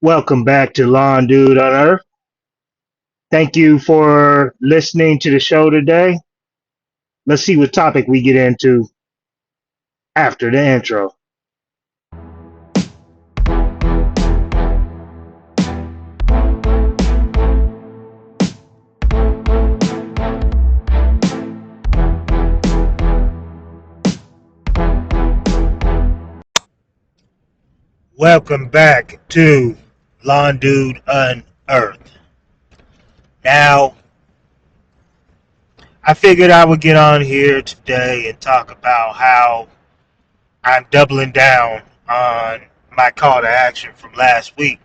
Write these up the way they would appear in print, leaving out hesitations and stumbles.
Welcome back to Lawn Dude on Earth. Thank you for listening to the show today. Let's see what topic we get into after the intro. Welcome back to Lawn Dude Unearthed. Now, I figured I would get on here today and talk about how I'm doubling down on my call to action from last week.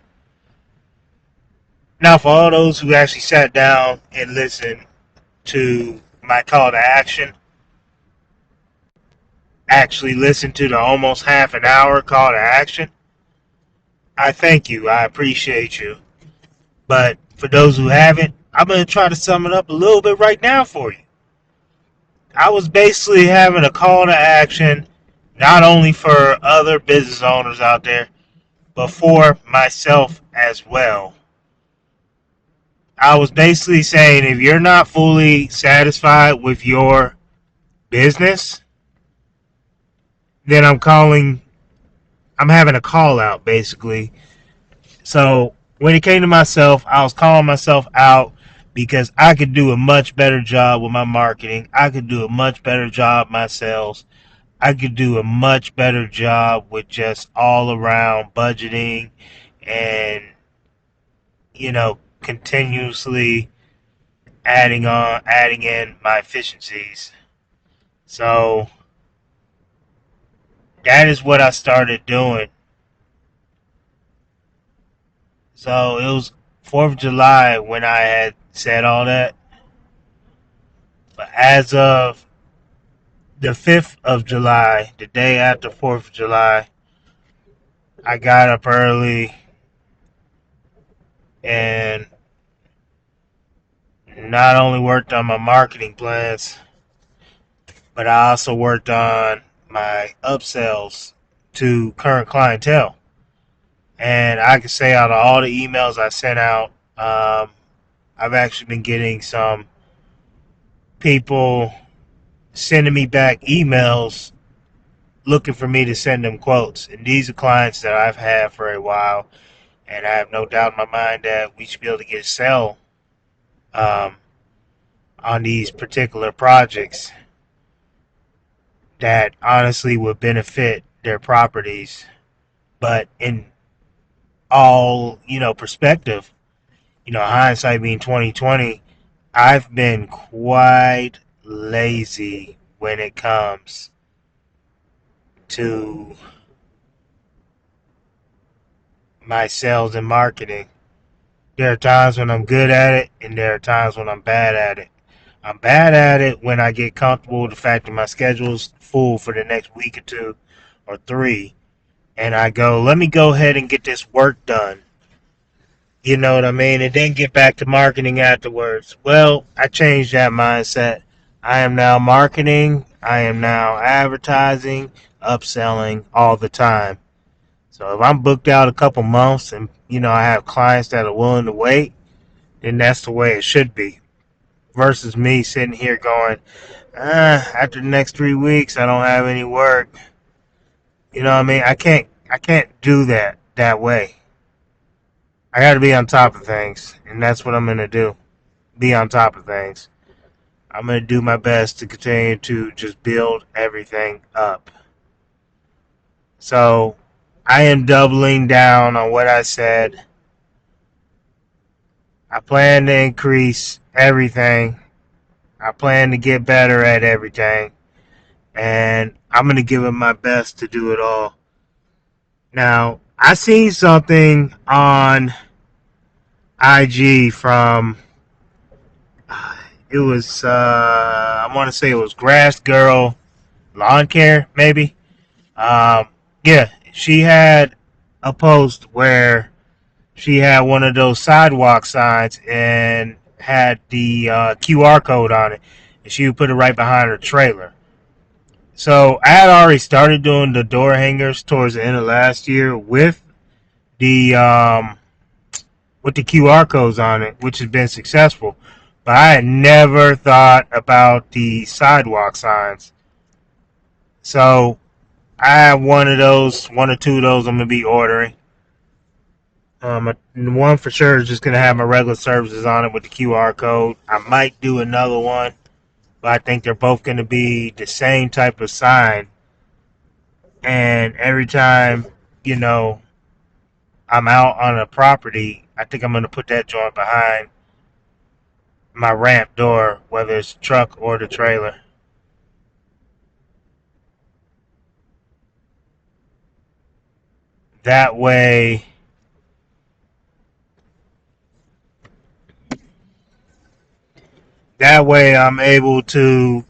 Now, for all those who actually sat down and listened to my call to action, actually listened to the almost half an hour call to action, I thank you. I appreciate you. But for those who haven't, I'm going to try to sum it up a little bit right now for you. I was basically having a call to action not only for other business owners out there, but for myself as well. I was basically saying if you're not fully satisfied with your business, then I'm having a call out basically. So when it came to myself, I was calling myself out because I could do a much better job with my marketing. I could do a much better job my sales. I could do a much better job with just all around budgeting and, continuously adding in my efficiencies. So that is what I started doing. So it was 4th of July when I had said all that. But as of the 5th of July, the day after 4th of July, I got up early and not only worked on my marketing plans, but I also worked on my upsells to current clientele. And I can say out of all the emails I sent out, I've actually been getting some people sending me back emails looking for me to send them quotes. And these are clients that I've had for a while. And I have no doubt in my mind that we should be able to get a sale um, on these particular projects that honestly would benefit their properties. But in all, perspective, hindsight being 2020, I've been quite lazy when it comes to my sales and marketing. There are times when I'm good at it, and there are times when I'm bad at it. I'm bad at it when I get comfortable with the fact that my schedule's full for the next week or two or three, and I go, let me go ahead and get this work done. You know what I mean? And then get back to marketing afterwards. Well, I changed that mindset. I am now marketing, I am now advertising, upselling all the time. So if I'm booked out a couple months and I have clients that are willing to wait, then that's the way it should be. Versus me sitting here going, after the next 3 weeks I don't have any work. You know what I mean? I can't do that way. I got to be on top of things, and that's what I'm gonna do. Be on top of things. I'm gonna do my best to continue to just build everything up. So I am doubling down on what I said. I plan to increase everything. I plan to get better at everything. And I'm going to give it my best to do it all. Now, I seen something on IG from, it was, I want to say it was Grass Girl Lawn Care, maybe. Yeah, she had a post where she had one of those sidewalk signs and had the QR code on it, and she would put it right behind her trailer. So I had already started doing the door hangers towards the end of last year with the with the QR codes on it, which has been successful. But I had never thought about the sidewalk signs. So I have one of those, one or two of those I'm going to be ordering. One for sure is just going to have my regular services on it with the QR code. I might do another one, but I think they're both going to be the same type of sign. And every time, you know, I'm out on a property, I think I'm going to put that joint behind my ramp door, whether it's the truck or the trailer. That way, I'm able to,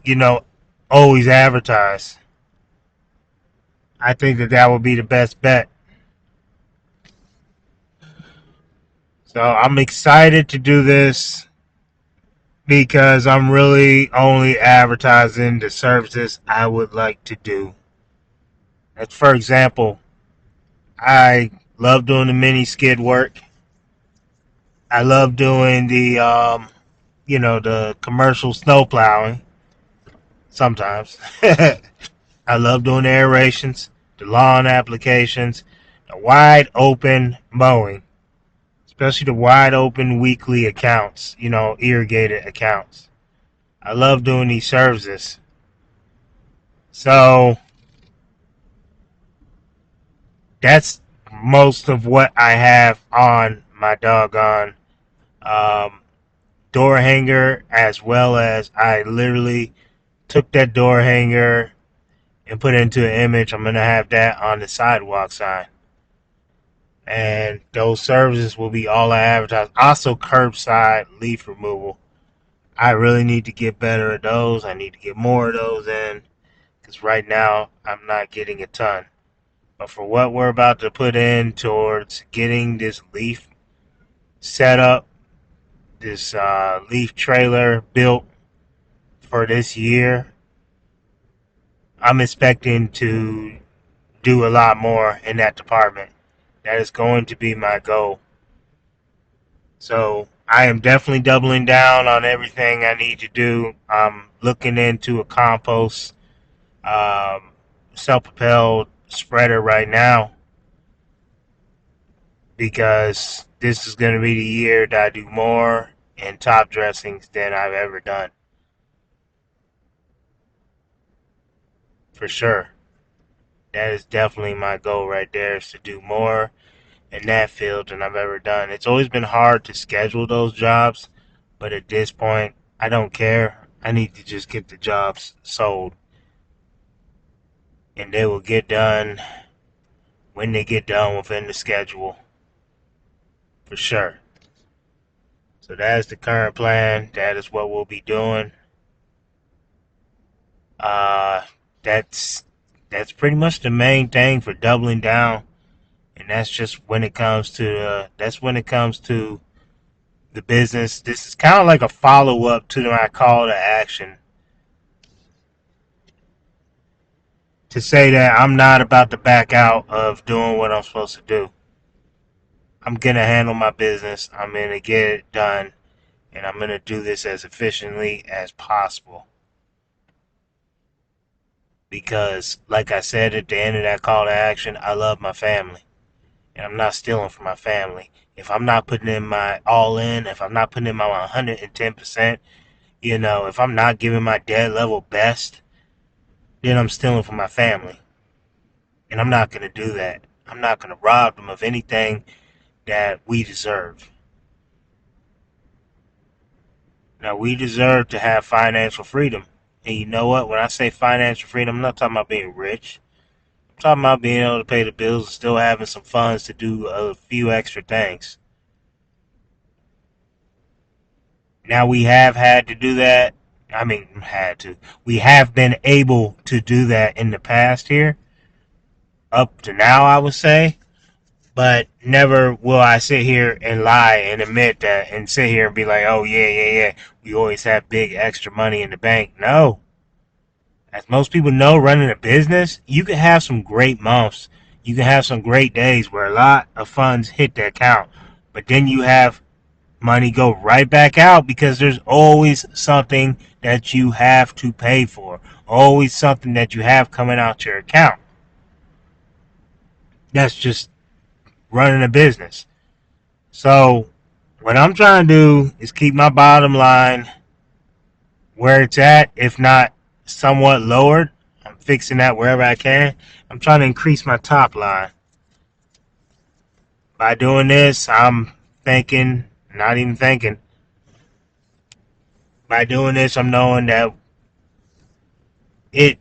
always advertise. I think that would be the best bet. So I'm excited to do this because I'm really only advertising the services I would like to do. As for example, I love doing the mini skid work. I love doing the commercial snow plowing sometimes. I love doing the aerations, the lawn applications, the wide open mowing, especially the wide open weekly accounts, irrigated accounts. I love doing these services. So that's most of what I have on my doggone um, door hanger, as well as I literally took that door hanger and put it into an image. I'm going to have that on the sidewalk sign. And those services will be all I advertise. Also, curbside leaf removal. I really need to get better at those. I need to get more of those in because right now I'm not getting a ton. But for what we're about to put in towards getting this leaf set up, this leaf trailer built for this year, I'm expecting to do a lot more in that department. That is going to be my goal. So I am definitely doubling down on everything I need to do. I'm looking into a compost um, self-propelled spreader right now because this is going to be the year that I do more in top dressings than I've ever done. For sure. That is definitely my goal right there, is to do more in that field than I've ever done. It's always been hard to schedule those jobs, but at this point, I don't care. I need to just get the jobs sold, and they will get done when they get done within the schedule, for sure. So that is the current plan. That is what we'll be doing. Uh, that's that's pretty much the main thing for doubling down, and that's just when it comes to the business. This is kind of like a follow up to my call to action to say that I'm not about to back out of doing what I'm supposed to do. I'm going to handle my business. I'm going to get it done. And I'm going to do this as efficiently as possible. Because, like I said at the end of that call to action, I love my family. And I'm not stealing from my family. If I'm not putting in my all in, if I'm not putting in my 110%, if I'm not giving my dead level best, then I'm stealing from my family. And I'm not going to do that. I'm not going to rob them of anything that we deserve. Now, we deserve to have financial freedom. And you know what? When I say financial freedom, I'm not talking about being rich. I'm talking about being able to pay the bills and still having some funds to do a few extra things. Now, we have had to do that. I mean, had to. We have been able to do that in the past here. Up to now, I would say. But never will I sit here and lie and admit that and sit here and be like, oh, yeah. We always have big extra money in the bank. No. As most people know, running a business, you can have some great months. You can have some great days where a lot of funds hit the account. But then you have money go right back out because there's always something that you have to pay for, always something that you have coming out your account. That's just running a business. So what I'm trying to do is keep my bottom line where it's at, if not somewhat lowered. I'm fixing that wherever I can. I'm trying to increase my top line. By doing this, I'm thinking, not even thinking, by doing this, I'm knowing that it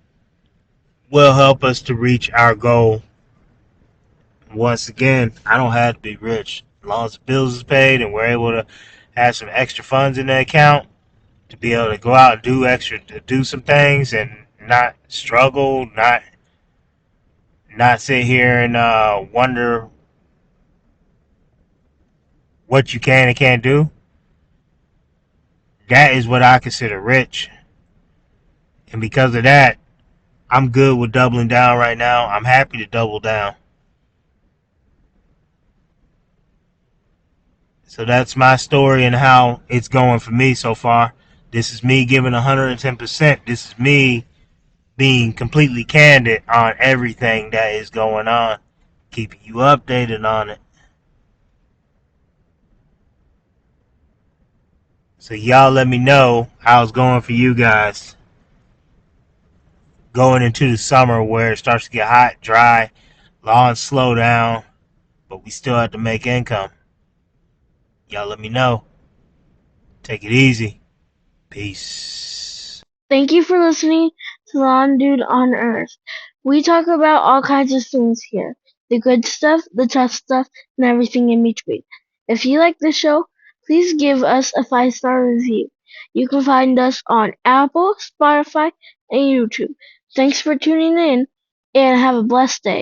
will help us to reach our goal. Once again, I don't have to be rich. As long as the bills is paid and we're able to have some extra funds in the account to be able to go out and do some things and not struggle, not sit here and wonder what you can and can't do. That is what I consider rich. And because of that, I'm good with doubling down right now. I'm happy to double down. So that's my story and how it's going for me so far. This is me giving 110%. This is me being completely candid on everything that is going on, keeping you updated on it. So y'all let me know how it's going for you guys going into the summer where it starts to get hot, dry, lawns slow down, but we still have to make income. Y'all let me know. Take it easy. Peace. Thank you for listening to Lawn Dude on Earth. We talk about all kinds of things here. The good stuff, the tough stuff, and everything in between. If you like the show, please give us a 5-star review. You can find us on Apple, Spotify, and YouTube. Thanks for tuning in, and have a blessed day.